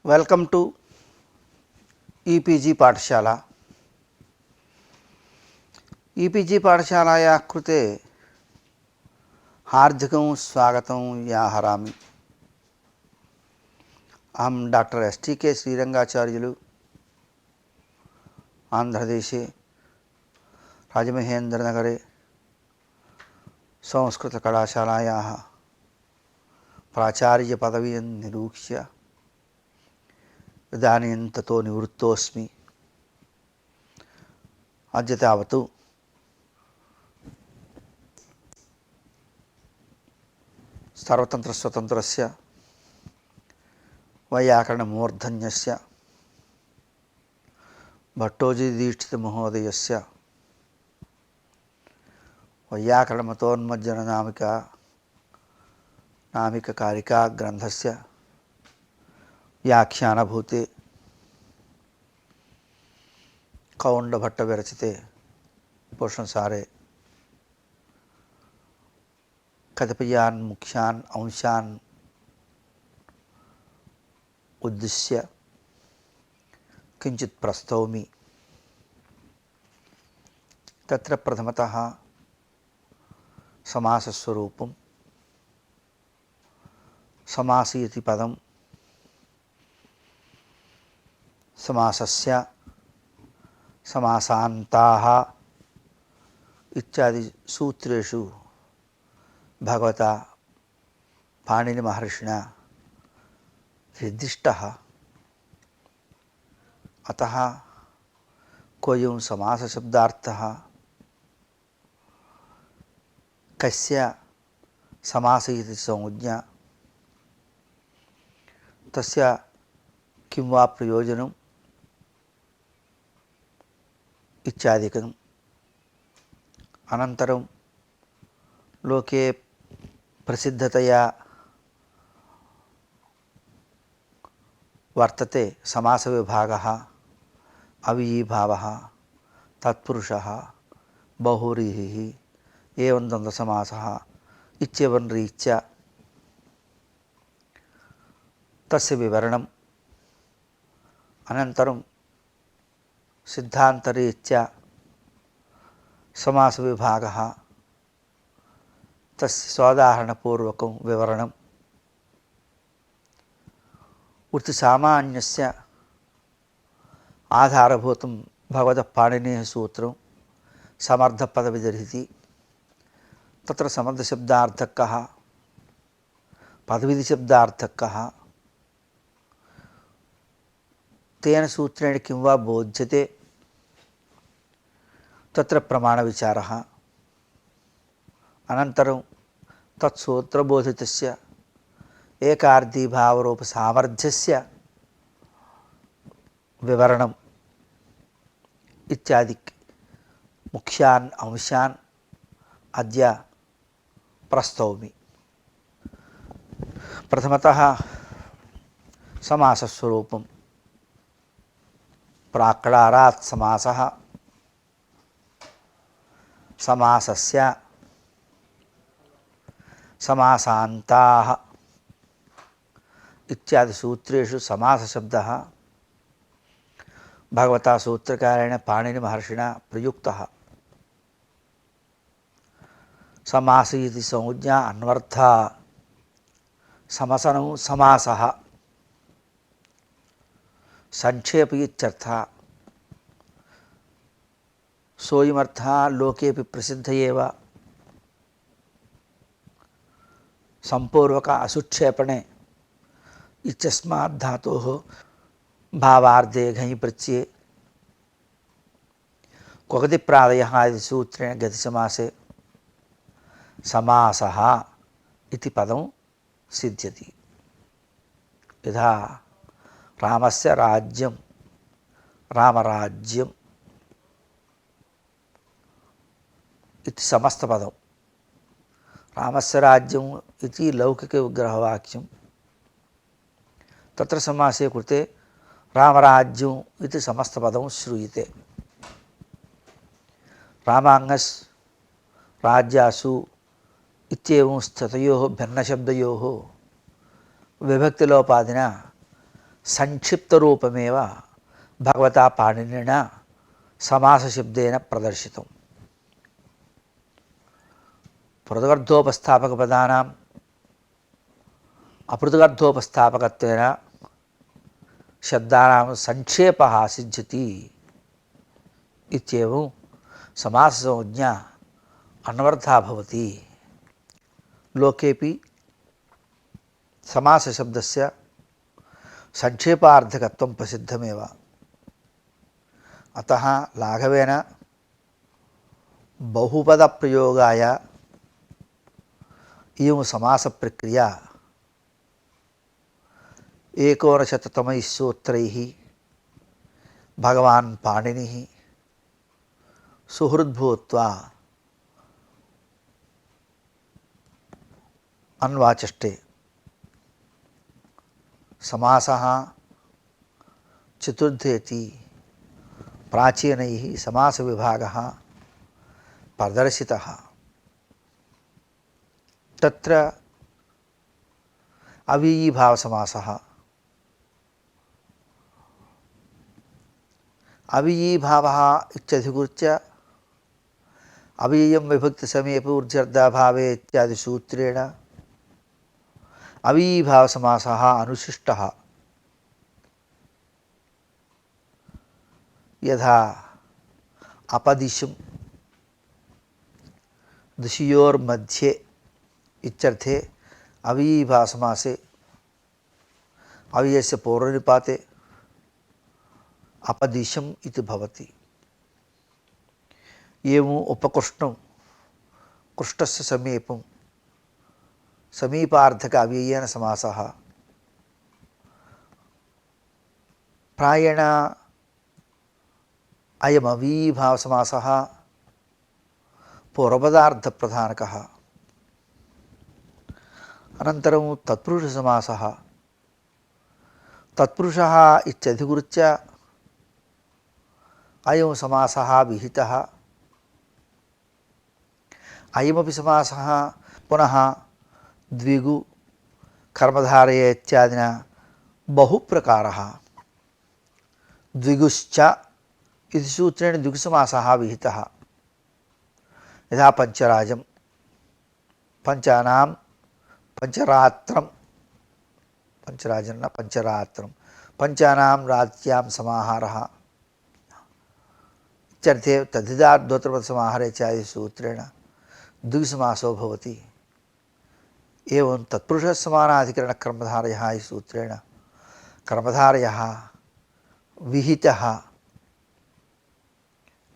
Welcome to e-PG पाठशाला। E-PG पाठशालायाः कृते हार्दिकं स्वागतं व्याहरामि। अहं डॉक्टर एस.टी.के. श्रीरंगाचार्युलु आंध्रदेशे राजमहेन्द्रनगरे संस्कृतकलाशालायाः प्राचार्यपदवीं निरूक्ष्य इदानीं ततो निवृत्तोऽस्मि। अद्य तावत् सर्वतन्त्रस्वतन्त्रस्य वैयाकरणमूर्धन्यस्य भट्टोजीदीक्षितमहोदयस्य वैयाकरणमतोन्मज्जननामिका ग्रन्थस्य व्याख्यानभूते कौण्डभट्टविरचिते पोषणसारे कतिपयान् मुख्यान् अंशान् उद्दिश्य किंचित् प्रस्तौमि। तत्र प्रथमतः समासस्वरूपं, समासी इति पदं समासस्य, समासान्ताः इत्यादि सूत्रेषु भगवता पाणिनिमहर्षिणा निर्दिष्टः। अतः कोऽयं समासशब्दार्थः कस्य समास इति संज्ञा, तस्य किं वा प्रयोजनम् इत्यादिकम्। अनन्तरं लोके प्रसिद्धतया वर्तते समासविभागः, अव्ययीभावः, तत्पुरुषः, बहुव्रीहिः, एवं द्वन्द्वसमासः इत्येवं रीत्या तस्य विवरणम्। अनन्तरं सिद्धान्तरीत्या समासविभागः, तस्य सोदाहरणपूर्वकं विवरणम्। वृत्तिसामान्यस्य आधारभूतं भगवतः पाणिनेः सूत्रं समर्थपदविधिरिति। तत्र समर्थशब्दार्थः कः, पदविधिशब्दार्थः कः, तेन सूत्रेण किं वा बोध्यते, तत्र प्रमाणविचारः। अनन्तरं तत्सूत्रबोधितस्य एकार्धीभावरूपसामर्थ्यस्य विवरणम् इत्यादि मुख्यान् अंशान् अद्य प्रस्तौमि। प्रथमतः समासस्वरूपं। प्राक्कारात् समासः, समासस्य, समासान्ताः इत्यादि सूत्रेषु समासशब्दः भगवता सूत्रकारेण पाणिनिमहर्षिणा प्रयुक्तः। समास इति संज्ञा अन्वर्थः समसनौ समासः, संक्षेपः इत्यर्थः। सोऽयमर्थः लोकेऽपि प्रसिद्ध एव। संपूर्वक असुक्षेपणे इत्यस्मात् धातोः भावार्धे घञ् प्रत्यये क्वगतिप्रादयः इति सूत्रेण गतिसमासे समासः इति पदं सिद्ध्यति। यथा रामस्य राज्यं, रामराज्यम् इति समस्तपदं। रामस्य राज्यम् इति लौकिकविग्रहवाक्यं, तत्र समासे कृते रामराज्यम् इति समस्तपदं श्रूयते। रामाङ्गस्, राज्यासु इत्येवं स्थितयोः भिन्नशब्दयोः विभक्तिलोपादिना संक्षिप्तरूपमेव भगवता पाणिनिना समासशब्देन प्रदर्शितम्। पृथगर्थोपस्थापकपदानाम् अपृथगर्थोपस्थापकत्वेन शब्दानां संक्षेपः सिद्ध्यति इत्येवं समाससंज्ञा अन्वर्थः भवति। लोकेपि समासशब्दस्य संक्षेपार्थकत्वं प्रसिद्धमेव। अतः लाघवेन बहुपदप्रयोगाय इयं समासप्रक्रिया 19तमैः सूत्रैः भगवान् पाणिनिः सुहृद्भूत्वा अन्वाचष्टे। समासः चतुर्थेति प्राचीनैः समासविभागः प्रदर्शितः। तत्र अव्ययीभावसमासः, अव्ययीभावः इत्यधिकृत्य अव्ययं विभक्तिसमये ऊर्ध्यर्धाभावे इत्यादि सूत्रेण अव्ययीभावसमासः अनुशिष्टः। यथा अपदिशं दिशयोर्मध्ये इत्यर्थे अव्ययीभावसमासे अव्ययस्य पूर्वनिपाते अपदिशम् इति भवति। एवम् उपकृष्णं कृष्टस्य समीपं समीपार्थक अव्ययेन समासः। प्रायेण अयम् अव्ययीभावसमासः पूर्वपदार्थप्रधानकः। अनन्तरं तत्पुरुषसमासः। तत्पुरुषः इत्यधिकृत्य अयं समासः विहितः। अयमपि समासः पुनः द्विगु कर्मधारय इत्यादिना बहुप्रकारः। द्विगुश्च इति सूत्रेण द्विगुसमासः विहितः। यथा पंचराजं पंचानां पंचरात्रं, पंचराजं न पंचरात्रं, पंचानां रात्र्यां समाहारः इत्यर्थे तद्धिताद्योतरपदसमाहारे इत्यादि सूत्रेण द्विगुसमासो भवति। एवं तत्पुरुषसमानाधिकरणकर्मधारयः इति सूत्रेण कर्मधारयः विहितः।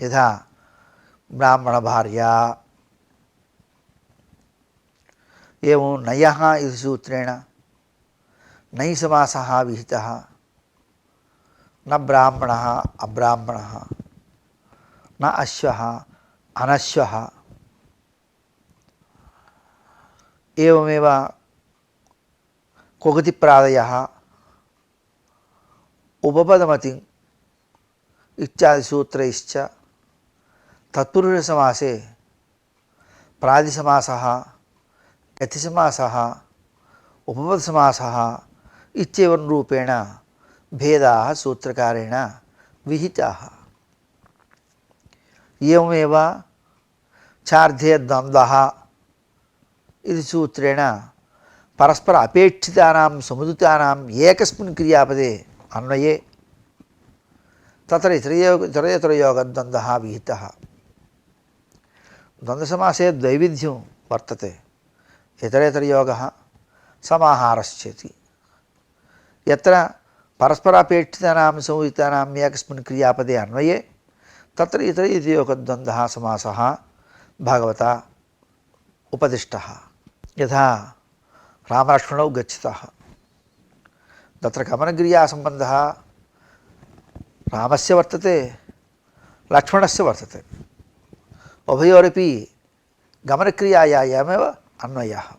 यथा ब्राह्मणभार्या, एवं नयः इति सूत्रेण नञ् समासः विहितः। न ब्राह्मणः अब्राह्मणः, न अश्वः अनश्वः। एवमेव कोगतिप्रादयः उपपदमतिं इत्यादि सूत्रैश्च तत्पुरुषसमासे प्रादिसमासः, गतिसमासः, उपपदसमासः इत्येवं रूपेण भेदाः सूत्रकारेण विहिताः। एवमेव चार्धे द्वन्द्वः इति सूत्रेण परस्पर अपेक्षितानां समुदितानाम् एकस्मिन् क्रियापदे अन्वये तत्र इतरेतरयोगद्वन्द्वः विहितः। द्वन्द्वसमासे द्वैविध्यं वर्तते। इतरेतरयोगः समाहारश्चेति। यत्र परस्परापेक्षितानां समुदितानाम् एकस्मिन् क्रियापदे अन्वये तत्र इतरेतरयोगद्वन्द्वः समासः भगवता उपदिष्टः। यथा रामलक्ष्मणौ गच्छतः, तत्र गमनक्रियासम्बन्धः रामस्य वर्तते, लक्ष्मणस्य वर्तते। उभयोरपि गमनक्रियायामेव अन्वयः।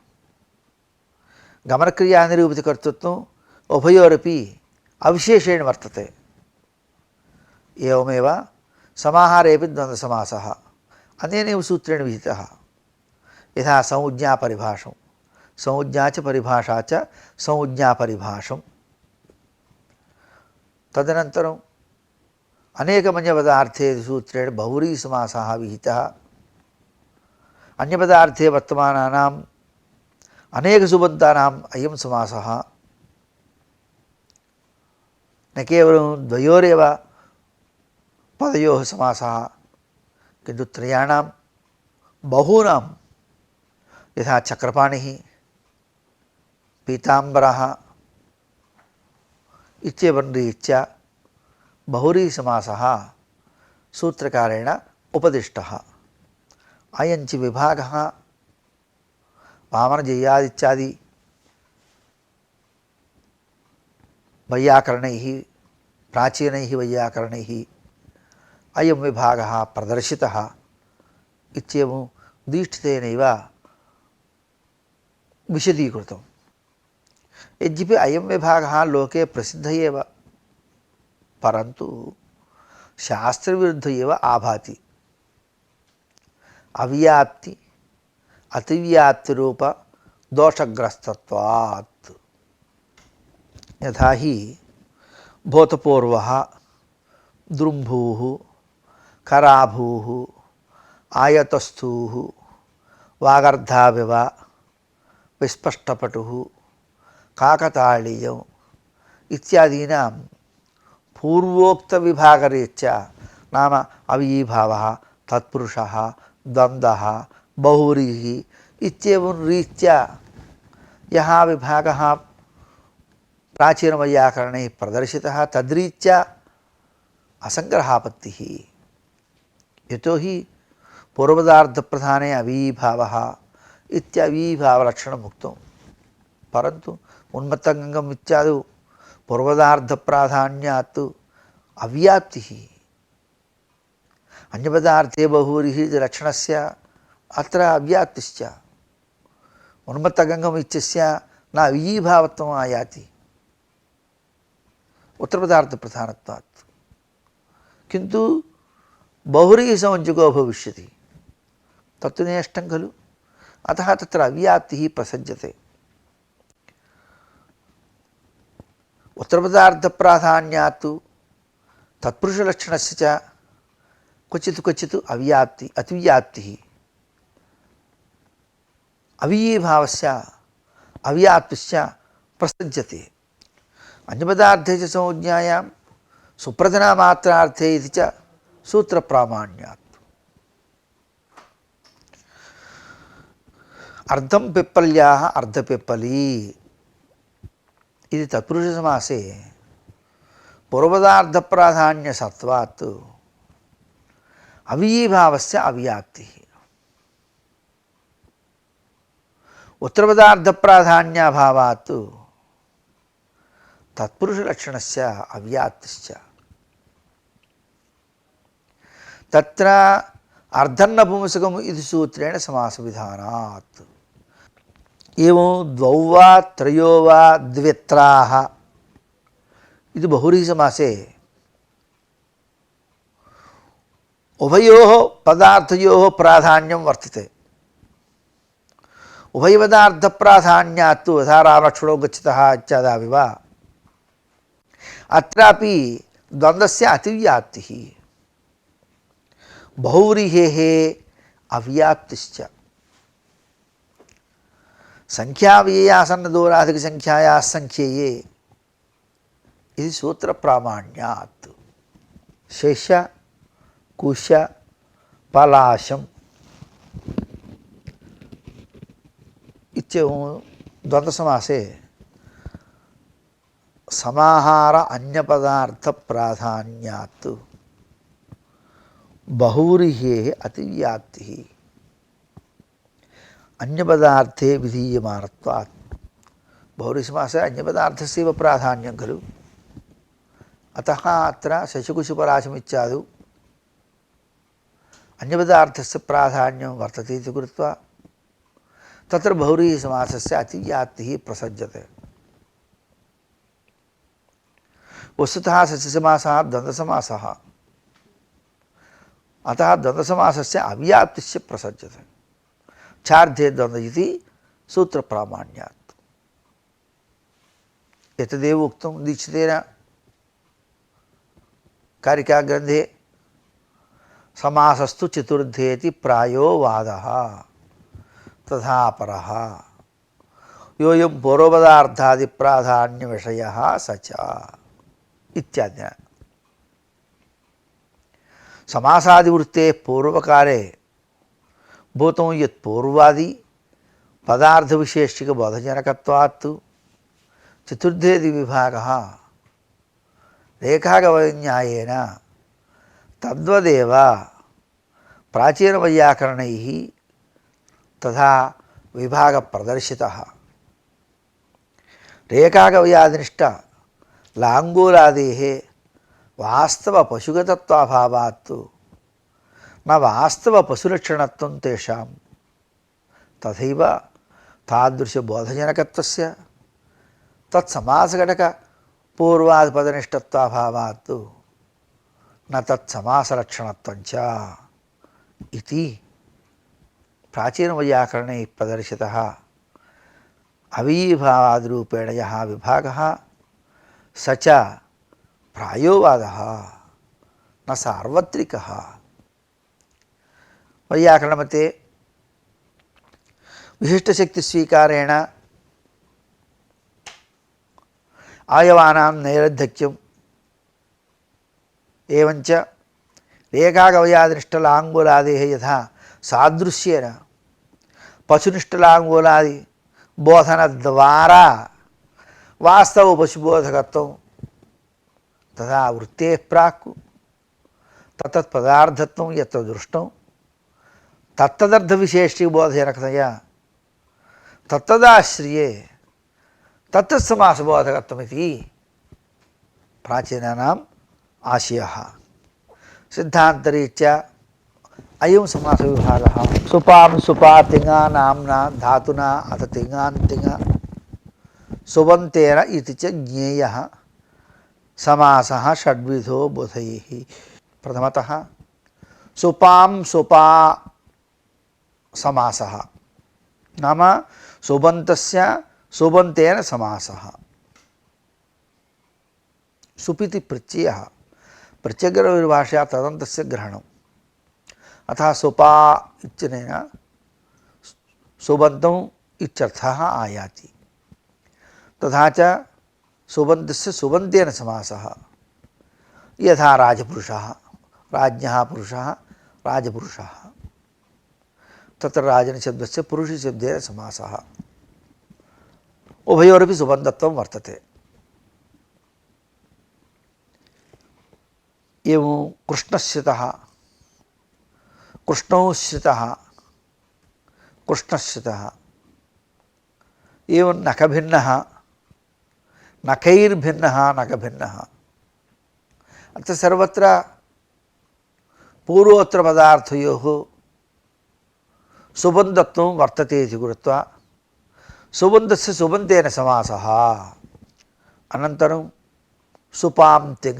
गमनक्रियानिरूपितकर्तृत्वम् उभयोरपि अविशेषेण वर्तते। एवमेव समाहारेपि द्वन्द्वसमासः अनेनैव सूत्रेण विहितः। यथा संज्ञापरिभाषं, संज्ञा च परिभाषा च संज्ञापरिभाषम् तदनन्तरम् अनेकमन्यपदार्थे सूत्रेण बहुव्रीहिसमासः विहितः। अन्यपदार्थे वर्तमानानाम् अनेकसुबन्तानाम् अयं समासः न केवलं द्वयोरेव पदयोः समासः किन्तु त्रयाणां बहूनां यथा चक्रपाणिः, पीताम्बरः इत्येवं रीत्या बहुव्रीहिसमासः सूत्रकारेण उपदिष्टः। अयञ्च विभागः वामनजय्यादित्यादि वैयाकरणैः प्राचीनैः वैयाकरणैः अयं विभागः प्रदर्शितः इत्येवं दीक्षितेनैव विशदीकृतं। यद्यपि अयं विभागः लोके प्रसिद्धः एव, परन्तु शास्त्रविरुद्धः एव आभाति। अव्याप्ति अतिव्याप्तिरूप दोषग्रस्तत्वात्। यथा हि भूतपूर्वः, दृम्भूः, कराभूः, आयतस्थूः, वागर्धाविव, विस्पष्टपटुः, काकताळीयम् इत्यादीनां पूर्वोक्तविभागरीत्या नाम अव्ययीभावः, तत्पुरुषः, द्वन्द्वः, बहुव्रीहि इत्येवं रीत्या यः विभागः प्राचीनवैयाकरणैः प्रदर्शितः तद्रीत्या असङ्ग्रहापत्तिः। यतोहि पूर्वपदार्थप्रधाने अव्ययीभावः इत्यव्ययीभावलक्षणम् उक्तं, परन्तु उन्मत्तगङ्गम् इत्यादौ पूर्वपदार्थप्राधान्यात् अव्याप्तिः। अन्यपदार्थे बहुव्रीहि लक्षणस्य अत्र अव्याप्तिश्च। उन्मत्तगङ्गम् इत्यस्य न अव्ययीभावत्वम् आयाति उत्तरपदार्थप्रधानत्वात्, किन्तु बहुव्रीहिसमञ्जको भविष्यति, तत्तु नेष्टं खलु। अतः तत्र अव्याप्तिः प्रसज्यते। उत्तरपदार्थप्राधान्यात् तत्पुरुषलक्षणस्य च क्वचित् क्वचित् अव्याप्ति अतिव्याप्तिः, अव्ययीभावस्य अव्याप्तिश्च प्रसज्यते। अन्यपदार्थे च संज्ञायां सुप्रधानमात्रार्थे इति च सूत्रप्रामाण्यात्। अर्धं पिप्पल्याः अर्धपिप्पली इति तत्पुरुषसमासे पूर्वपदार्थप्राधान्यसत्वात् अव्ययीभावस्य अव्याप्तिः, उत्तरपदार्थप्राधान्याभावात् तत्पुरुषलक्षणस्य अव्याप्तिश्च। तत्र अर्धन्नपुंसकम् इति सूत्रेण समासविधानात्। एवं द्वौ वा त्रयो वा द्वित्राः इति बहुव्रीहिसमासे उभयोः पदार्थयोः प्राधान्यं वर्तते। उभयपदार्थप्राधान्यात् यथा रामलक्ष्मणौ गच्छतः इत्यादाविव अत्रापि द्वन्द्वस्य अतिव्याप्तिः, बहुव्रीहेः अव्याप्तिश्च। संख्याव्ययासन्नदूराधिकसंख्यायाः संख्येये इति सूत्रप्रामाण्यात्। शेष कुश पलाशम् इत्येवं द्वन्द्वसमासे समाहार अन्यपदार्थप्राधान्यात् बहुव्रीहेः अतिव्याप्तिः अन्यपदार्थे विधीयमानत्वात्। बहुव्रीहिसमासे अन्यपदार्थस्यैव प्राधान्यं खलु। अतः अत्र शशिकुशपलाशमित्यादौ अन्यपदार्थस्य प्राधान्यं वर्तते इति कृत्वा तत्र बहुव्रीहिसमासस्य अतिव्याप्तिः प्रसज्यते। वस्तुतः सस्यसमासः द्वन्द्वसमासः, अतः द्वन्द्वसमासस्य अव्याप्तिश्च प्रसज्यते। चार्धे द्वन्द्व इति सूत्रप्रामाण्यात्। एतदेव उक्तं दीक्षितेन। कारिकाग्रन्थे समासस्तु चतुर्थेति प्रायो वादः तथा परः योऽयं पूर्वपदार्थादिप्राधान्यविषयः स च इत्यादि। समासादिवृत्तेः पूर्वकाले भूतं यत् पूर्वादि पदार्थविशेषिकबोधजनकत्वात् चतुर्थेति विभागः रेखागवन्यायेन तद्वदेव प्राचीनवैयाकरणैः तथा विभागप्रदर्शितः। रेखागव्यादिनिष्ठ लाङ्गूलादेः वास्तवपशुगतत्वाभावात् न वास्तवपशुलक्षणत्वं तेषां तथैव तादृशबोधजनकत्वस्य तत्समासघटकपूर्वादिपदनिष्ठत्वाभावात् न तत्समासलक्षणत्वञ्च इति प्राचीनवैयाकरणैः प्रदर्शितः अवीभावादिरूपेण यः विभागः स च प्रायोवादः न सार्वत्रिकः। वैयाकरणमते विशिष्टशक्तिस्वीकारेण अवयवानां नैरद्धक्यम् एवञ्च रेखागवयादिनिष्ठलाङ्गूलादेः यथा सादृश्येन पशुनिष्ठलाङ्गूलादि बोधनद्वारा वास्तवपशुबोधकत्वं तथा वृत्तेः प्राक् तत्तत्पदार्थत्वं यत्र दृष्टं तत्तदर्थविशेषिकबोधजनकतया तत्तदाश्रिये तत्तत्समासबोधकत्वमिति प्राचीनानाम् आशयः। सिद्धान्तरीत्या अयं समासविभागः सुपां सुपा तिङा नाम्ना धातुना अथ तिङान्तिङ सुबन्तेन इति च ज्ञेयः समासः षड्विधो बुधैः। प्रथमतः सुपां सुपा समासः नाम सुबन्तस्य सुबन्तेन समासः। सुपिति प्रत्ययः प्रत्यग्रभाषया तदन्तस्य ग्रहणम् अतः सुपा इत्यनेन सुबन्तम् इत्यर्थः आयाति। तथा च सुबन्तस्य सुबन्तेन समासः यथा राजपुरुषः राज्ञः पुरुषः राजपुरुषः तत्र राजनशब्दस्य पुरुषशब्देन समासः उभयोरपि सुबन्धत्वं वर्तते। एवं कृष्णश्रितः कृष्णौ श्रितः कृष्णश्रितः एवं नखभिन्नः नखैर्भिन्नः नखभिन्नः। अत्र सर्वत्र पूर्वोत्तरपदार्थयोः सुबन्धत्वं वर्तते इति कृत्वा सुबन्धस्य सुबन्तेन समासः। अनन्तरं सुपां तिङ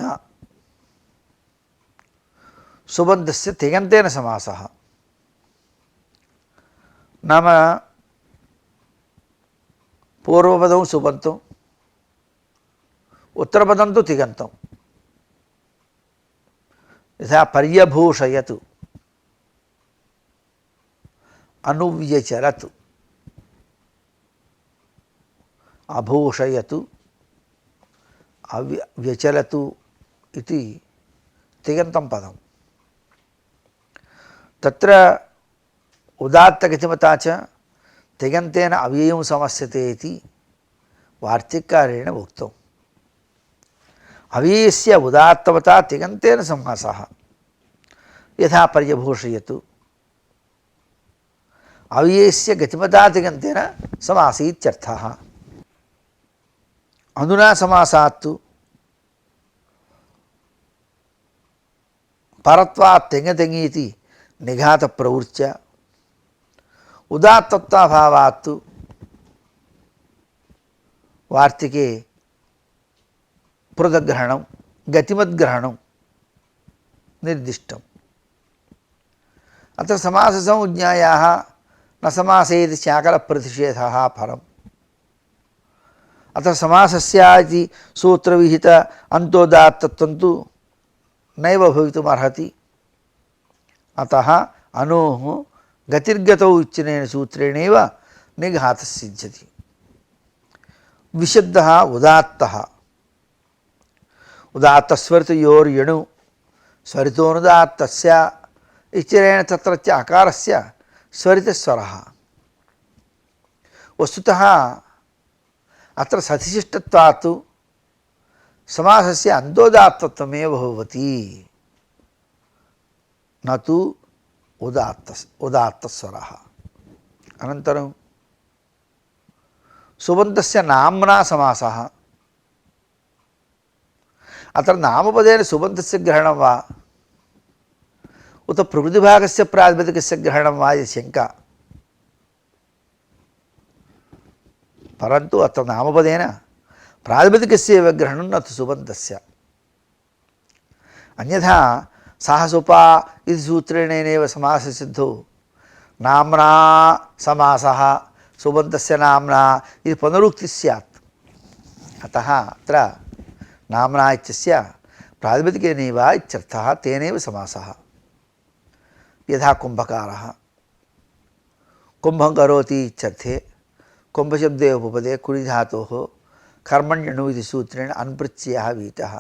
सुबन्धस्य तिङन्तेन समासः नाम पूर्वपदं सुबन्तम् उत्तरपदं तु तिङन्तम्। यथा पर्यभूषयतु अनुव्यचरतु अभूषयतु व्यचलतु इति तिङन्तं पदम्। तत्र उदात्तगतिमता च तिङन्तेन अव्ययं समस्यते इति वार्तिककारेण उक्तम्। अव्ययस्य उदात्तवता तिङन्तेन समासः यथा पर्यभूषयतु अव्ययस्य गतिमता तिङन्तेन समासीत्यर्थः। अधुना समासात्तु परत्वात् तिङतिङीति निघातप्रवृत्त्या उदात्तत्वाभावात् वार्तिके पृथग्ग्रहणं गतिमद्ग्रहणं निर्दिष्टम्। अत्र समाससंज्ञायाः न समासेति शाकलप्रतिषेधः फलम्। अतः समासस्य इति सूत्रविहित अन्तोदात्तत्वं तु नैव भवितुमर्हति। अतः अनोः गतिर्गतौ इत्यनेन सूत्रेणैव निघातः सिद्ध्यति। विशब्दः उदात्तः। उदात्तस्वरितयोर्यणु स्वरितोनुदात्तस्य इत्यनेन तत्रत्य अकारस्य स्वरितस्वरः। वस्तुतः अत्र सतिशिष्टत्वात् समासस्य अन्तोदात्तत्वमेव भवति, न तु उदात्तस्वरः। अनन्तरं सुबन्तस्य नाम्ना समासः। अत्र नामपदेन सुबन्तस्य ग्रहणं वा उत प्रकृतिभागस्य प्रातिपदिकस्य ग्रहणं वा इति शङ्का। परन्तु अत्र नामपदेन प्रातिपदिकस्य एव ग्रहणं न तु सुबन्तस्य। अन्यथा साहसोपा इति सूत्रेणैव समाससिद्धौ नाम्ना समासः सुबन्तस्य नाम्ना इति पुनरुक्तिः स्यात्। अतः अत्र नाम्ना इत्यस्य प्रातिपदिकेनैव इत्यर्थः, तेनैव समासः। यथा कुम्भकारः कुम्भं करोति इत्यर्थे कुम्भशब्दे उपपदे कुरि धातोः कर्मण्यणु इति सूत्रेण अन्-प्रत्ययः वीतः।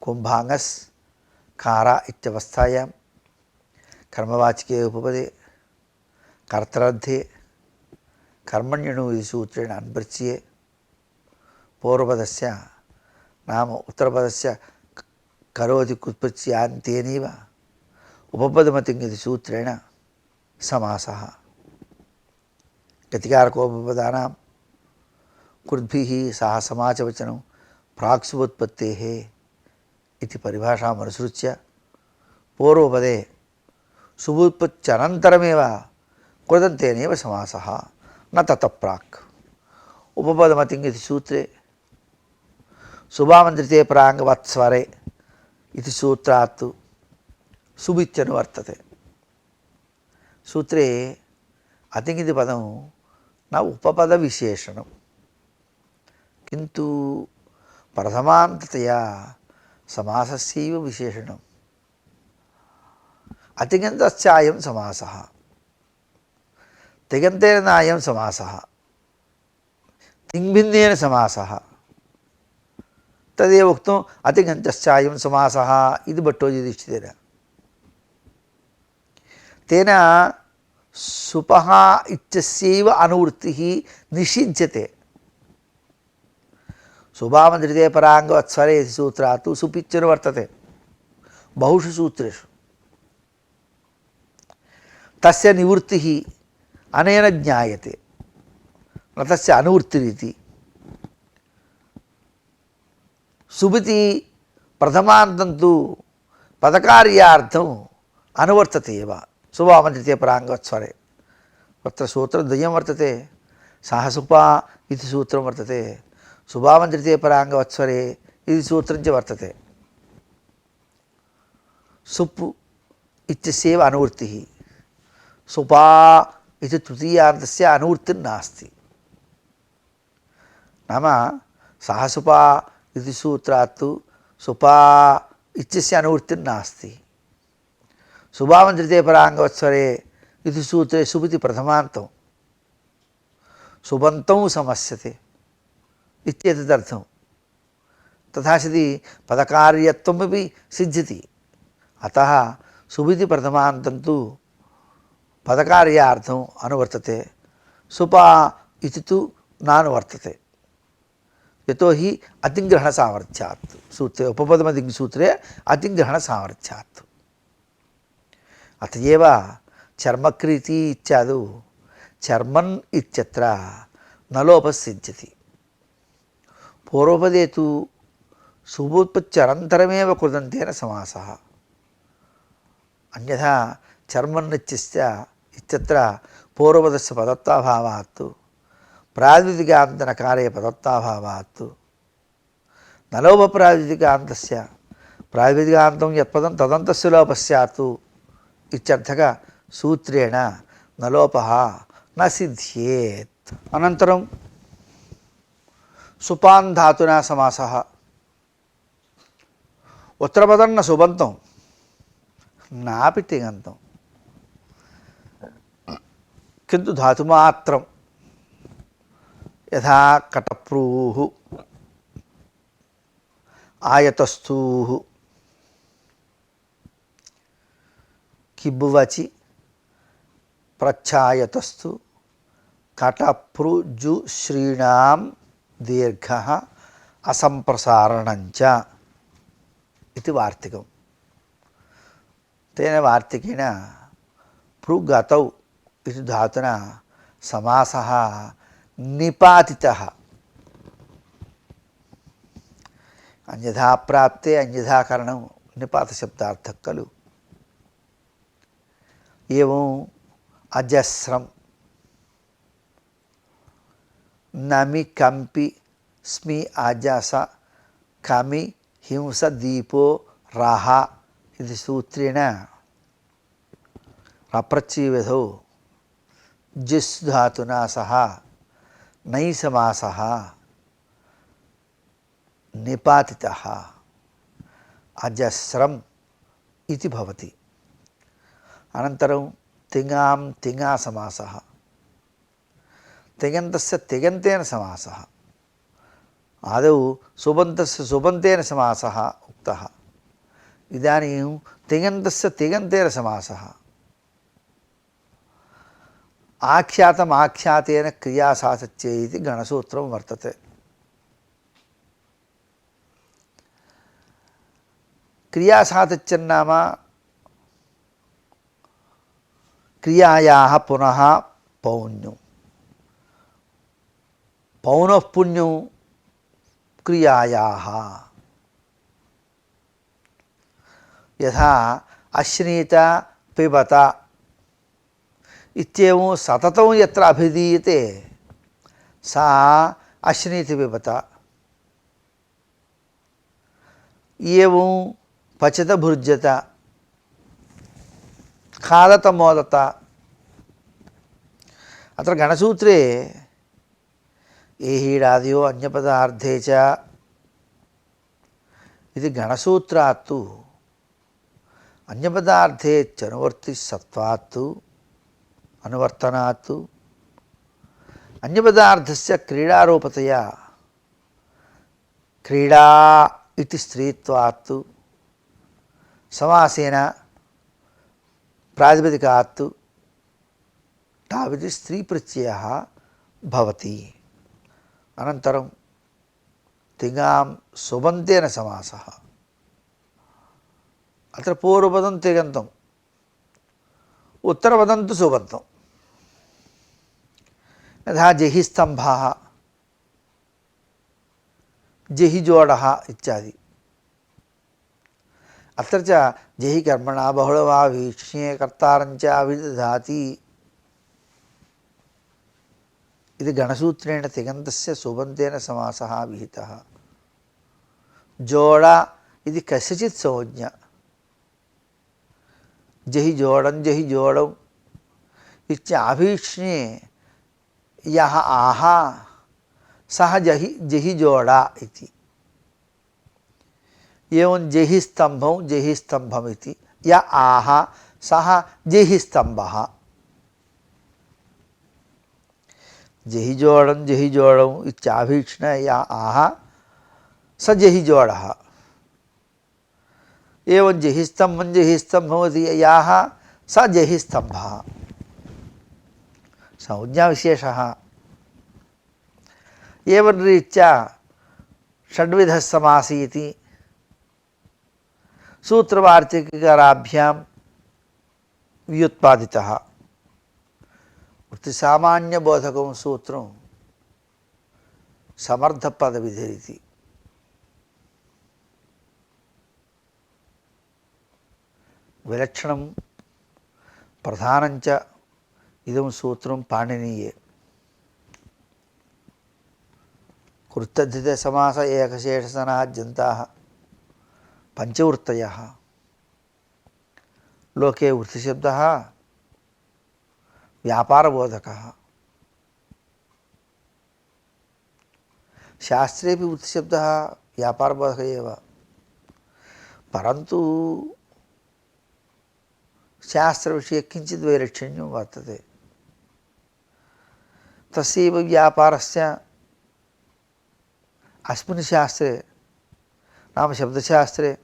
कुम्भाङ्गस् कार इत्यवस्थायां कर्मवाचके उपपदे कर्तरर्थे कर्मण्यणु इति सूत्रेण अन्-प्रत्यये पूर्वपदस्य नाम उत्तरपदस्य करोति कुत्प्रत्ययान्तेनैव उपपदमतिङ् इति सूत्रेण समासः। गतिकारकोपपदानां कृद्भिः सह समाचवचनं प्राक्सुबोत्पत्तेः इति परिभाषाम् अनुसृत्य पूर्वपदे सुबुत्पत्त्यनन्तरमेव कृदन्तेनैव समासः, न ततः प्राक्। उपपदमतिङ् इति सूत्रे सुभामन्त्रिते पराङ्गवत्स्वरे इति सूत्रात् सुबित्यनुवर्तते। सूत्रे अतिङ् इति पदं न उपपदविशेषणं, किन्तु प्रथमान्ततया समासस्यैव विशेषणम्। अतिङन्तश्चायं समासः, तिङन्तेन नायं समासः, तिङ्भिन्नेन समासः। तदेव उक्तम् अतिङन्तश्चायं समासः इति भट्टोजीदीक्षितेन। तेन सुपः इत्यस्यैव अनुवृत्तिः निषिध्यते। सुभामन्त्रिते पराङ्गवत्स्वरे इति सूत्रात् सुपित्यनुवर्तते बहुषु सूत्रेषु। तस्य निवृत्तिः अनेन ज्ञायते, न तस्य अनुवृत्तिरिति। सुबिति प्रथमान्तं तु पदकार्यार्थम् अनुवर्तते एव। सुभामन्त्रिते पराङ्गवत्स्वरे तत्र सूत्रद्वयं वर्तते। साहसुपा इति सूत्रं वर्तते, सुभामन्त्रिते पराङ्गवत्स्वरे इति सूत्रं च वर्तते। सुप् इत्यस्यैव अनुवृत्तिः, सुपा इति तृतीयान्तस्य अनुवृत्तिर्नास्ति। नाम साहसुपा इति सूत्रात् सुपा इत्यस्य अनुवृत्तिर्नास्ति। सुभामन्त्रिते पराङ्गवत्स्वरे इति सूत्रे सुबिति प्रथमान्तं सुबन्तं समस्यते इत्येतदर्थं। तथा सति पदकार्यत्वमपि सिद्ध्यति। अतः सुबिति प्रथमान्तं तु पदकार्यार्थम् अनुवर्तते, सुपा इति तु नानुवर्तते। यतोहि अतिग्रहणसामर्थ्यात् सूत्रे उपपदमतिसूत्रे अतिग्रहणसामर्थ्यात्। अतएव चर्मक्रीति इत्यादौ चर्मन् इत्यत्र न लोपः सिद्ध्यति। पूर्वपदे तु सुबोत्पत्त्यनन्तरमेव कृदन्तेन समासः। अन्यथा चर्मन् इत्यत्र पूर्वपदस्य पदत्वाभावात् प्रातिपदिकान्तनकारे पदत्वाभावात् न लोपप्रातिपदिकान्तस्य प्रातिपदिकान्तं यत्पदं तदन्तस्य लोपः स्यात् इत्यर्थक सूत्रेण न लोपः न सिद्ध्येत्। अनन्तरं सुपान् धातुना समासः। उत्तरपदं न सुबन्तं नापि तिङन्तं किन्तु धातुमात्रं यथा कटप्रूः आयतस्थूः किब्बुवचि प्रच्छायतस्तु कटप्रुजुश्रीणां दीर्घः असंप्रसारणञ्च इति वार्तिकम् तेन वार्तिकेन पृगतौ इति धातुना समासः निपातितः अन्यथा प्राप्ते अन्यथा करणं निपातशब्दार्थः खलु एवं अजस्रं नमि कंपि स्मि अजस कमि हिंस दीपो राह इति सूत्रेण रप्रच्छिविधौ जिस् धातुना सह नै समासः निपातितः अजस्रम् इति भवति। अनन्तरं तिङां तिङा समासः तिङन्तस्य तिङन्तेन समासः आदौ सुबन्तस्य सुबन्तेन समासः उक्तः इदानीं तिङन्तस्य तिङन्तेन समासः आख्यातम् आख्यातेन क्रियासातच्ये इति गणसूत्रं वर्तते। क्रियासातच्यन्नाम क्रियायाः पुनः पौन्यं पौनः पुण्यं क्रियायाः यथा अश्नीत पिबत इत्येवं सततं यत्र अभिधीयते सा अश्नीति पिबत एवं पचत भुर्जत खादत मोदत अत्र गणसूत्रे एहीडादयो अन्यपदार्थे च इति गणसूत्रात् तु अन्यपदार्थे चनुवर्तिसत्वात् अनुवर्तनात् अन्यपदार्थस्य क्रीडारूपतया क्रीडा इति स्त्रीत्वात् समासेन प्रातिपदिकात् तावत् स्त्रीप्रत्ययः भवति। अनन्तरं तिङां सुबन्तेन समासः अत्र पूर्वपदं तिङन्तम् उत्तरपदं तु सुबन्तं यथा जहिस्तम्भः जहिजोडः इत्यादि अत्र च जहि कर्मणा बहुळवा वीक्ष्ये कर्तारञ्च अभिदधाति इति गणसूत्रेण तिङन्तस्य सुबन्तेन समासः विहितः। जोड इति कस्यचित् संज्ञा जहि जोडौ इत्याभीक्ष्णे यः आह सः जहिजोडा इति एवं जहिस्तम्भम् इति य आह सः जहिस्तम्भः जहिजोडौ इत्याभीक्ष्ण य आह स जहिजोडः एवं जहिस्तम्भम् इति याः स जहिस्तम्भः संज्ञाविशेषः। एवं रीत्या षड्विधः समासः इति सूत्रवार्तिककाराभ्यां व्युत्पादितः। वृत्तिसामान्यबोधकं सूत्रं समर्थपदविधिरिति। विलक्षणं प्रधानञ्च इदं सूत्रं पाणिनीये। कृत्यधितसमास एकशेषसनाद्यन्ताः पंचवृत्तयः लोके वृत्तिशब्दः व्यापारबोधकः शास्त्रेपि वृत्तिशब्दः व्यापारबोधकः एव परन्तु शास्त्रविषये किञ्चित् वैलक्षण्यं वर्तते। तस्यैव व्यापारस्य अस्मिन् शास्त्रे नाम शब्दशास्त्रे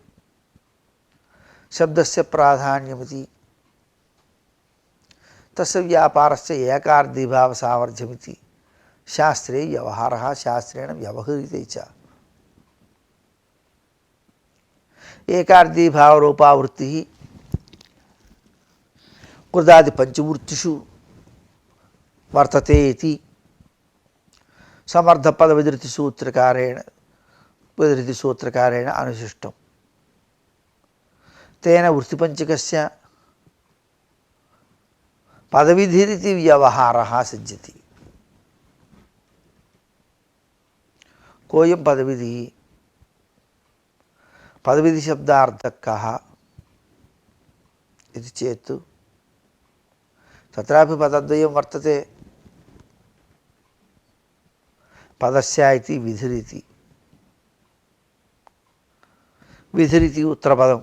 शब्दस्य प्राधान्यमिति तस्य व्यापारस्य एकार्धीभावसामर्थ्यमिति शास्त्रे व्यवहारः शास्त्रेण व्यवहृते च। एकार्धीभावरूपा वृत्तिः कृदादि पंचवृत्तिषु वर्तते इति समर्थ पद विधृति सूत्रकारेण अनुशिष्टम्। तेन वृत्तिपंचकस्य पदविधिरिति व्यवहारः सिद्ध्यति। कोऽयं पदविधिः? पदविधि शब्दार्थः कः इति चेत् तत्रापि पदद्वयं वर्तते। पदस्य इति विधिरिति। विधिरिति उत्तरपदं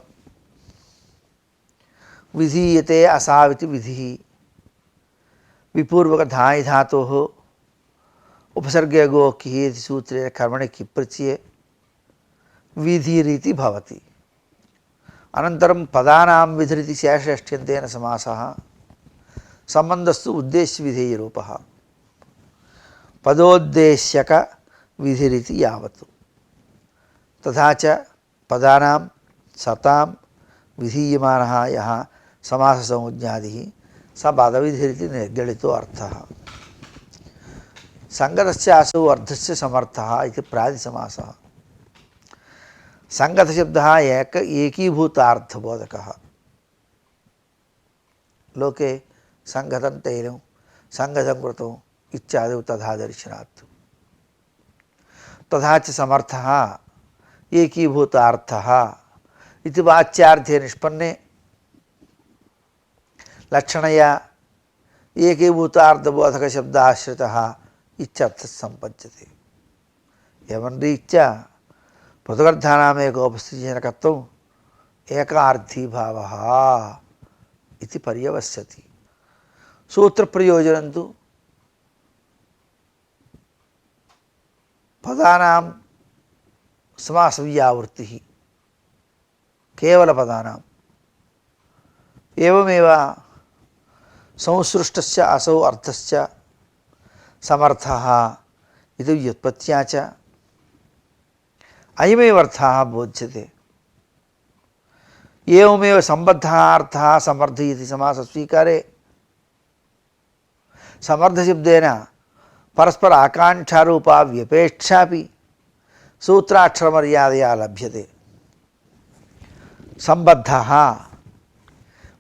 विधीयते असाविति विधिः विपूर्वक धायि धातोः उपसर्गे गो किः इति सूत्रे कर्मणि किप्रत्यये विधिरिति भवति। अनन्तरं पदानां विधिरिति शेषष्ठ्यन्तेन समासः संबन्धस्तु उद्देश्यविधेयरूपः पदोद्देश्यक विधिरिति यावत्। तथा च पदानां सतां विधीयमानः यः समाससंज्ञादिः स पदविधिरिति निर्गलितो अर्थः। संगतस्य आसौ अर्थस्य समर्थः इति प्रातिसमासः। संगतशब्दः एकीभूतार्थबोधकः। लोके संगतं तैलं संगतं कृतौ इत्यादौ तथा दर्शनात्। तथा च समर्थः एकीभूतार्थः इति वाच्यार्थे निष्पन्ने लक्षणया एकीभूतार्थबोधकशब्दाश्रितः इत्यर्थः सम्पद्यते। एवं रीत्या पृथगर्थानामेकोपस्थितिजनकत्वम् एकार्थीभावः इति पर्यवस्यति। सूत्रप्रयोजनं तु पदानां समासव्यावृत्तिः केवलपदानाम् एवमेव संसृष्टस्य असौ अर्थस्य समर्थः इति व्युत्पत्त्या च अयमेव अर्थः बोध्यते। एवमेव सम्बद्धः अर्थः समर्थ इति समासस्वीकारे समर्थशब्देन परस्पर आकांक्षारूपा व्यपेक्षापि सूत्राक्षरमर्यादया लभ्यते। सम्बद्धः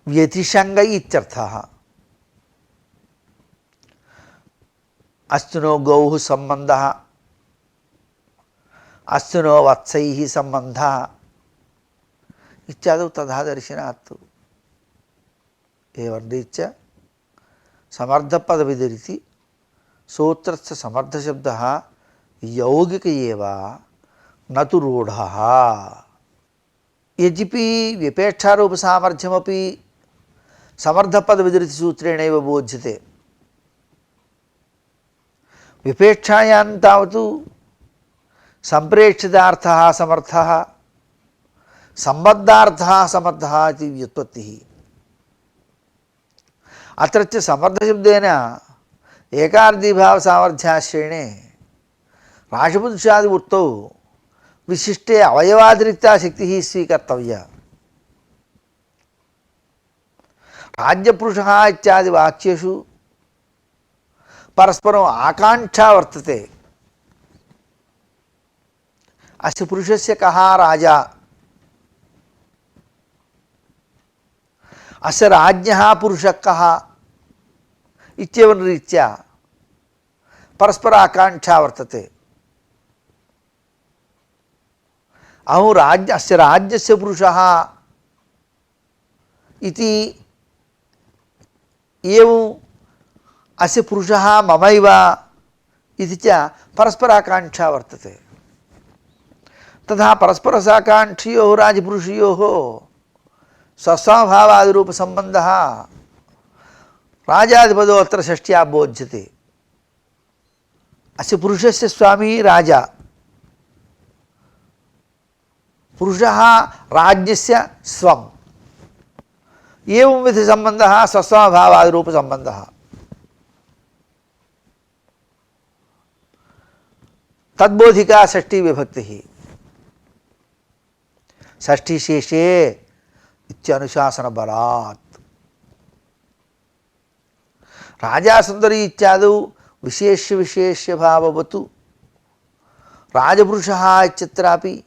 व्यतिषङ्ग इत्यर्थः। अस्तु नो गौः सम्बन्धः अस्तु नो वत्सैः सम्बन्धः इत्यादौ तथा दर्शनात्। एवं रीत्या समर्थपदविधिरिति सूत्रस्य समर्थशब्दः यौगिक एव न तु रूढः। यद्यपि विपेक्षारूपसामर्थ्यमपि समर्थपदविधिरिति सूत्रेणैव बोध्यते। विपेक्षायां तावत् सम्प्रेक्षितार्थः समर्थः सम्बद्धार्थः समर्थः इति व्युत्पत्तिः। अत्र च समर्थशब्देन एकार्धीभावसामर्थ्याश्रयणे राशिपुरुषादिवृत्तौ विशिष्टे अवयवातिरिक्ता शक्तिः स्वीकर्तव्या। राज्यपुरुषः इत्यादि वाक्येषु परस्परम् आकांक्षा वर्तते। अस्य पुरुषस्य कः राजा, अस्य राज्ञः पुरुषः कः इत्येवं रीत्या परस्पर आकांक्षा वर्तते। अहो अस्य राज्यस्य पुरुषः इति एवं अस्य पुरुषः ममैव इति च परस्पर आकांक्षा वर्तते। तथा परस्परसाकाङ्क्षयोः राजपुरुषयोः स्वस्वभावादिरूपसम्बन्धः राजाधिपदो अत्र षष्ट्या बोध्यते। अस्य पुरुषस्य स्वामी राजा, पुरुषः राज्ञस्य स्वम्, एवंविध सम्बन्धः स्वस्वभावादिरूपसम्बन्धः। तद्बोधिका षष्ठी विभक्तिः। षष्ठी शेषे इत्यनुशासन बलात्। राजा सुंदरी इत्यादौ विशेष्य विशेष्य भाववतु राजपुरुषः इत्यत्रापि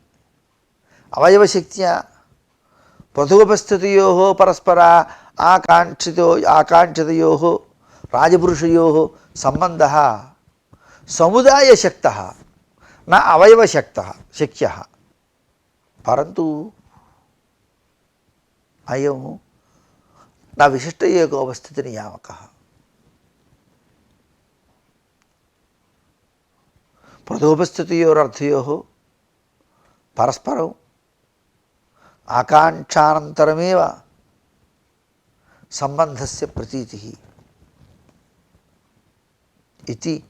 अवयवशक्त्या पृथुपस्थितयोः परस्पर आकाङ्क्षितयोः राजपुरुषयोः सम्बन्धः समुदायशक्तः न अवयवशक्तः शक्यः। परन्तु अयं न विशिष्ट एकोपस्थितिनियामकः। पृथुपस्थितयोरर्थयोः परस्परम् आकाङ्क्षानन्तरमेव सम्बन्धस्य प्रतीतिः इति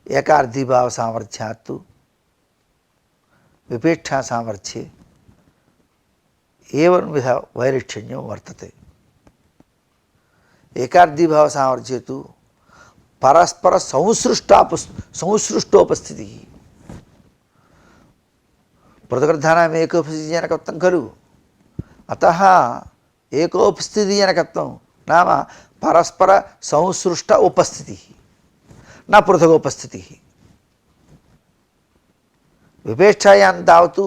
एकार्धीभावसामर्थ्यात् विपेक्षासामर्थ्ये एवंविध वैलक्षण्यं वर्तते। एकार्धीभावसामर्थ्ये तु परस्पर संसृष्टोपस्थितिः। पृथग्रन्थानाम् एकोपस्थितिजनकत्वं खलु, अतः एकोपस्थितिजनकत्वं नाम परस्पर संसृष्ट उपस्थितिः न पृथगोपस्थितिः। विपेक्षायां तावत्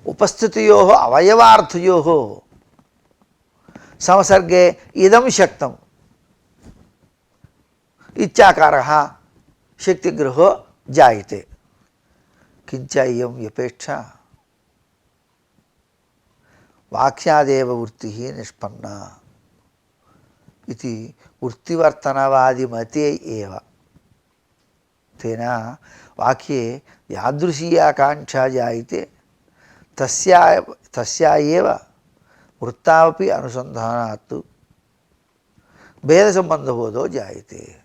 उपस्थितयोः अवयवार्थयोः संसर्गे इदं शक्तम् इत्याकारः शक्तिग्रहो जायते। किंच इयं व्यपेक्षा वाक्यादेव वृत्तिः निष्पन्ना इति वृत्तिवर्तनवादिमते एव। तेन वाक्ये यादृशी आकाङ्क्षा जायते तस्या एव वृत्तावपि अनुसन्धानात् भेदसम्बन्धबोधो जायते।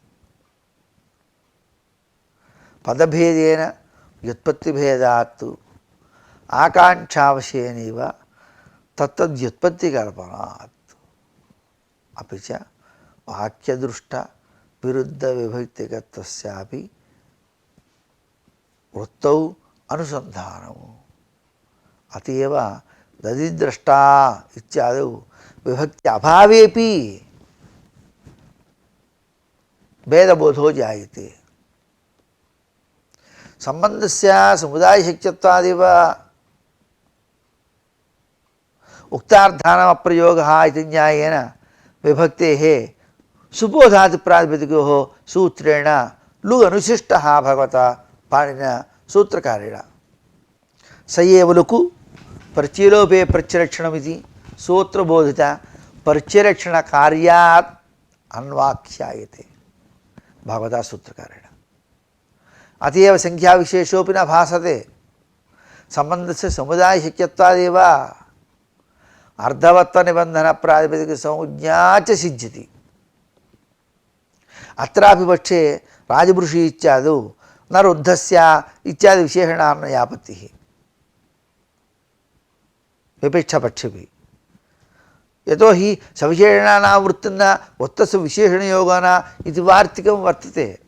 पदभेदेन व्युत्पत्तिभेदात् आकाङ्क्षावशेनैव तत्तद्व्युत्पत्तिकल्पनात् अपि च वाक्यदृष्ट विरुद्धविभक्तिकत्वस्यापि वृत्तौ अनुसन्धानम्। अतएव दधिद्रष्टा इत्यादौ विभक्ति अभावेपि भेदबोधो जायते। संबंधस्य समुदायशक्यत्वादेव उक्तार्थानाम् अप्रयोगः इति न्यायेन विभक्तेः सुबोधात् प्रातिपदिकोः सूत्रेण लु अनुशिष्टः भगवता पाणिनिना सूत्रकारेण। स एव लुकु परिचयलोपे प्रत्यलक्षणमिति सूत्रबोधित परिचयलक्षणकार्यात् अन्वाख्यायते भगवता सूत्रकारेण। अतएव संख्याविशेषोऽपि न भासते। संबंधस्य समुदायशक्यत्वादेव अर्धवत्वनिबन्धनप्रातिपदिकसंज्ञा च सिद्ध्यति। अत्रापि पक्षे राजपुरुषी इत्यादौ न रुद्धस्य इत्यादि विशेषणान्वयापत्तिः। विपेक्षापक्षेपि यतो हि सविशेषणानां वृत्तिर्न वृत्तस्य विशेषणयोगो न इति वार्तिकं वर्तते।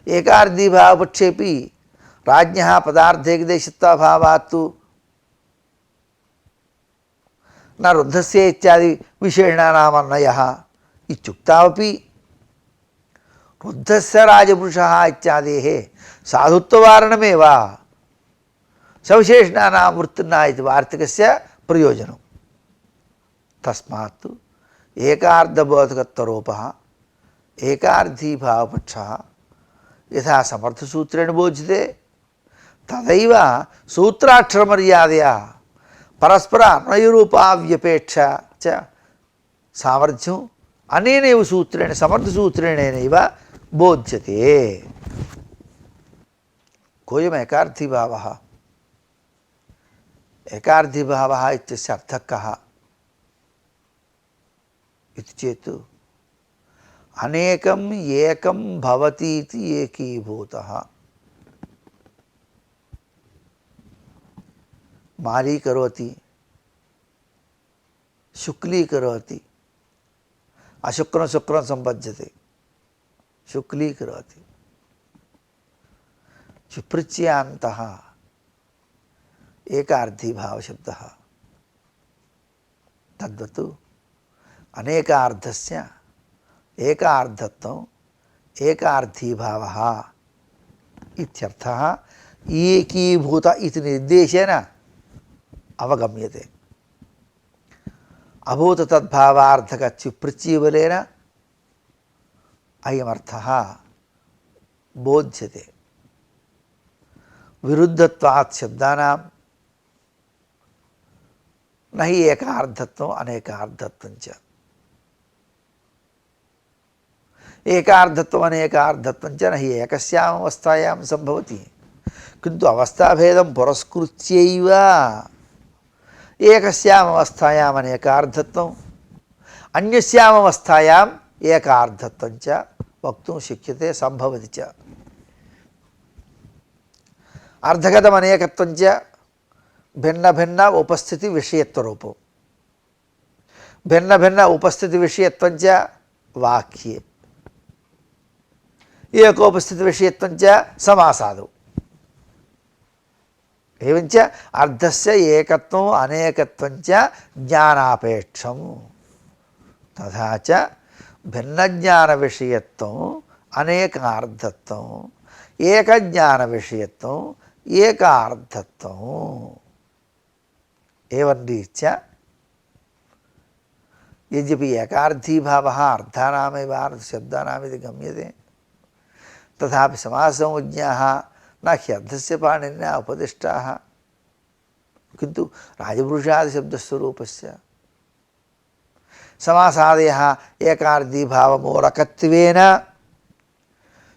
एकार्धीभावपक्षेपि राज्ञः पदार्थेकदेशत्वाभावात् न रुद्धस्य इत्यादि विशेषणानामन्वयः इत्युक्तावपि रुद्धस्य राजपुरुषः इत्यादेः साधुत्ववारणमेव सविशेषणानां वृत्तिर्न इति वार्तिकस्य प्रयोजनम्। तस्मात् एकार्धबोधकत्वरूपः एकार्धीभावपक्षः यथा समर्थसूत्रेण बोध्यते तदैव सूत्राक्षरमर्यादया परस्पर अन्वयरूपाव्यपेक्षा च सामर्थ्यम् अनेनैव सूत्रेण समर्थसूत्रेणैव बोध्यते। कोऽयम् एकार्थीभावः एकार्थीभावः इत्यस्य अर्थः कः इति चेत् अनेकम् एकं भवति इति एकीभूतः मालीकरोति शुक्लीकरोति अशुक्रं शुक्रं सम्पद्यते शुक्लीकरोति क्षिप्रत्यान्तः एकार्थीभावशब्दः तद्वत् अनेकार्थस्य एकार्थत्वम् एकार्थीभावः इत्यर्थः एकीभूत इति निर्देशेन अवगम्यते अभूत तद्भावार्थक क्षिप्रत्ययबलेन अयमर्थः बोध्यते विरुद्धत्वात् शब्दानां न हि एकार्थत्वम् अनेकार्थत्वं च एकार्थत्वम् अनेकार्थत्वं च न हि एकस्याम् अवस्थायां सम्भवति किन्तु अवस्थाभेदं पुरस्कृत्यैव एकस्याम् अवस्थायाम् अनेकार्थत्वम् अन्यस्याम् अवस्थायाम् एकार्थत्वं च वक्तुं शक्यते सम्भवति च अर्थगतम् अनेकत्वं च भिन्न भिन्न उपस्थिति विषयत्वरूपं भिन्न भिन्न उपस्थिति विषयत्वं च वाक्ये एकोपस्थिति विषयत्वं च समासादौ एवञ्च अर्थस्य एकत्वम् अनेकत्वं च ज्ञानापेक्षं तथा च भिन्नज्ञानविषयत्वम् अनेकार्थत्वम् एकज्ञानविषयत्वम् एकार्थत्वम् एवं रीत्या यद्यपि एकार्थीभावः अर्थानामेव शब्दानामिति गम्यते तथापि समाससंज्ञाः न ह्यर्थस्य पाणिनिना उपदिष्टाः किन्तु राजपुरुषादिशब्दस्वरूपस्य समासादयः एकार्थीभावमूलकत्वेन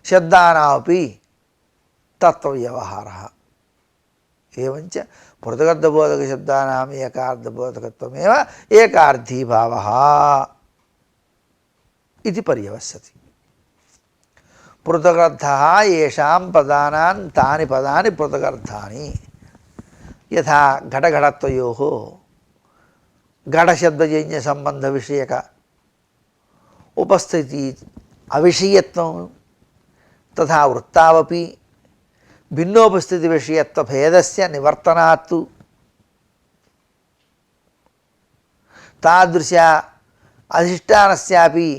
शब्दानामपि तत्त्वव्यवहारः एवञ्च पृथगर्थबोधकशब्दानाम् एकार्थबोधकत्वमेव एकार्थीभावः इति पर्यवस्यति पृथगर्थः येषां पदानां तानि पदानि पृथगर्थानि यथा घटघटत्वयोः घटशब्दजन्यसम्बन्धविषयक उपस्थिति अविषयत्वं तथा वृत्तावपि भिन्नोपस्थितिविषयत्वभेदस्य निवर्तनात् तादृश अधिष्ठानस्यापि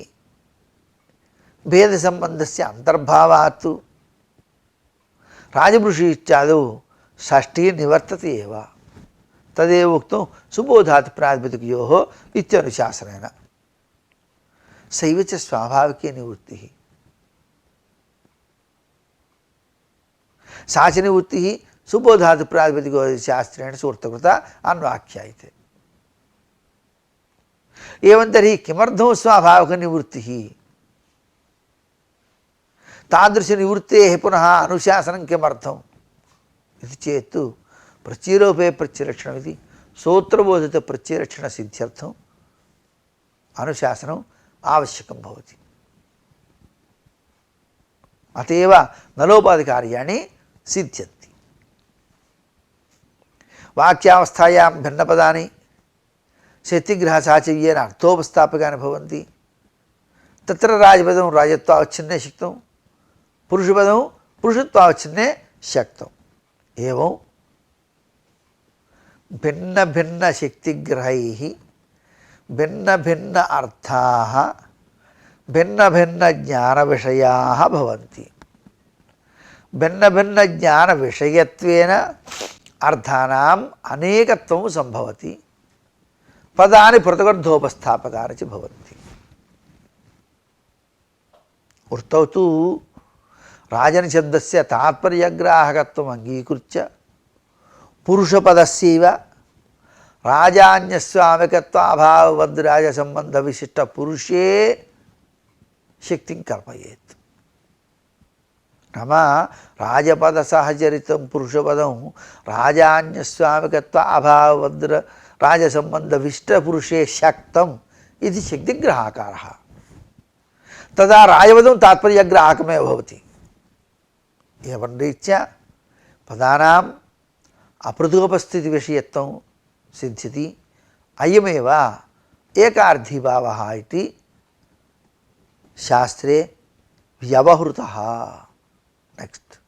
भेदसम्बन्धस्य अन्तर्भावात् राजपुरुषे इत्यादौ षष्ठी निवर्तते एव तदेव उक्तं सुबोधात् प्रातिपदिकयोः इत्यनुशासनेन सैव च स्वाभाविकी निवृत्तिः सा च निवृत्तिः सुबोधात् प्रातिपदिकशास्त्रेण सूत्रकृता अन्वाख्यायते एवं तर्हि किमर्थं स्वाभाविकनिवृत्तिः तादृशनिवृत्तेः पुनः अनुशासनं किमर्थम् इति चेत् प्रत्ययलोपे प्रत्ययलक्षणमिति सूत्रबोधितप्रत्ययलक्षणसिद्ध्यर्थम् अनुशासनम् आवश्यकं भवति अत एव नलोपादिकार्याणि सिद्ध्यन्ति वाक्यावस्थायां भिन्नपदानि शक्तिग्रहसाचर्येण अर्थोपस्थापकानि भवन्ति तत्र राजपदं राजत्वावच्छिन्ने शक्तौ पुरुषपदं पुरुषत्वावच्छिन्ने शक्तौ एवं भिन्न भिन्न शक्तिग्रहैः भिन्न भिन्न अर्थाः भिन्न भिन्न ज्ञानविषयाः भवन्ति भिन्न भिन्न ज्ञानविषयत्वेन अर्थानाम् अनेकत्वं सम्भवति पदानि पृथगर्थोपस्थापकानि च भवन्ति वृत्तौ तु राजनिशब्दस्य तात्पर्यग्राहकत्वम् अङ्गीकृत्य पुरुषपदस्यैव राजान्यस्वामिकत्वाभाववद्राजसम्बन्धविशिष्टपुरुषे शक्तिं कल्पयेत् नाम राजपदसहचरितं पुरुषपदं राजान्यस्वामिकत्व अभावद्र राजसम्बन्धविष्टपुरुषे शक्तम् इति शक्तिग्राहकारः। तदा राजपदं तात्पर्यग्राहकमेव भवति। एवं रीत्या पदानाम् अपृथुपस्थितिविषयत्वं सिद्ध्यति। अयमेव एकार्थीभावः इति शास्त्रे व्यवहृतः। नेक्स्ट